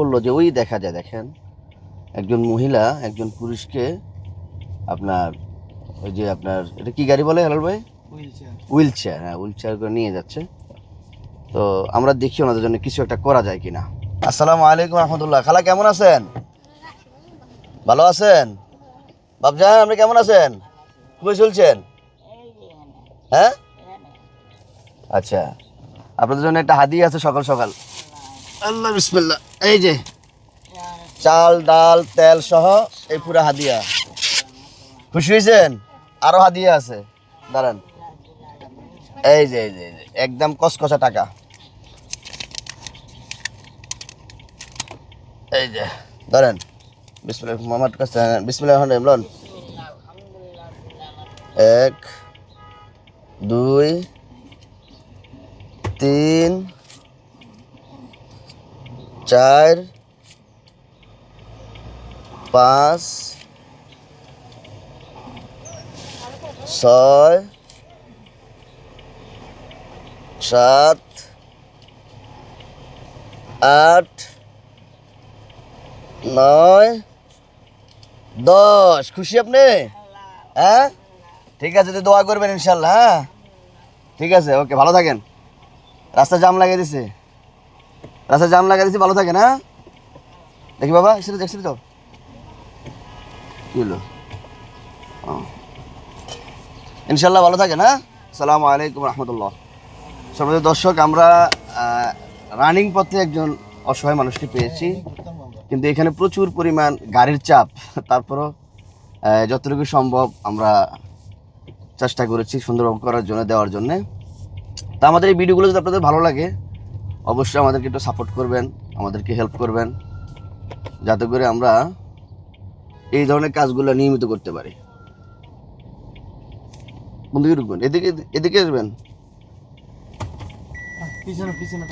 বললো যে ওই দেখা যায়, দেখেন একজন মহিলা একজন পুরুষকে আপনার ওই যে আপনার এটা কি গাড়ি বলে হেলাল ভাই? হুইল চেয়ার, হ্যাঁ হুইল চেয়ার করে নিয়ে যাচ্ছে। তো আমরা দেখি ওনাদের জন্য কিছু একটা করা যায় কিনা। আসসালামু আলাইকুম রহমতুল্লাহ। খালা কেমন আছেন? ভালো আছেন? বাবজান আপনি কেমন আছেন? কই চলছেন? হ্যাঁ আচ্ছা, আপনাদের জন্য একটা হাদিয়া আছে সকাল সকাল। আল্লাহ বিসমিল্লাহ। এই যে চাল ডাল তেল সহ এই পুরা হাদিয়া। খুশি হয়েছেন? আরো হাদিয়া আছে, দাঁড়ান। এই যে একদম কসকসা টাকা। এই যে ধরেন, বিসমিল্লাহ মোহাম্মদ কাছে বিসমিল্লাহ ইমরান। 1 2 3 4 5 6 7 8 9 10। খুশি আপনি? হ্যাঁ ঠিক আছে, তো দোয়া করবেন ইনশাল্লাহ। হ্যাঁ ঠিক আছে, ওকে, ভালো থাকেন। রাস্তায় জাম লাগিয়ে দিছে, রাস্তায় জাম লাগিয়ে দিছে, ভালো থাকেন। হ্যাঁ দেখি বাবা, এসে দেখছি তো কি হলো। ইনশাল্লাহ ভালো থাকেন। হ্যাঁ আসসালামু আলাইকুম রহমতুল্লাহ। সম্মানিত দর্শক, আমরা রানিং পথে একজন অসহায় মানুষকে পেয়েছি, কিন্তু এখানে প্রচুর পরিমাণ গাড়ির চাপ। তারপরও যতটুকু সম্ভব আমরা চেষ্টা করেছি সুন্দর করার জন্য, দেওয়ার জন্যে। তা আমাদের এই ভিডিওগুলো যদি আপনাদের ভালো লাগে, অবশ্যই আমাদেরকে একটু সাপোর্ট করবেন, আমাদেরকে হেল্প করবেন, যাতে করে আমরা এই ধরনের কাজগুলো নিয়মিত করতে পারি। কোন দিকে ঢুকবেন? এদিকে এদিকে আসবেন। পিছনে পিছনে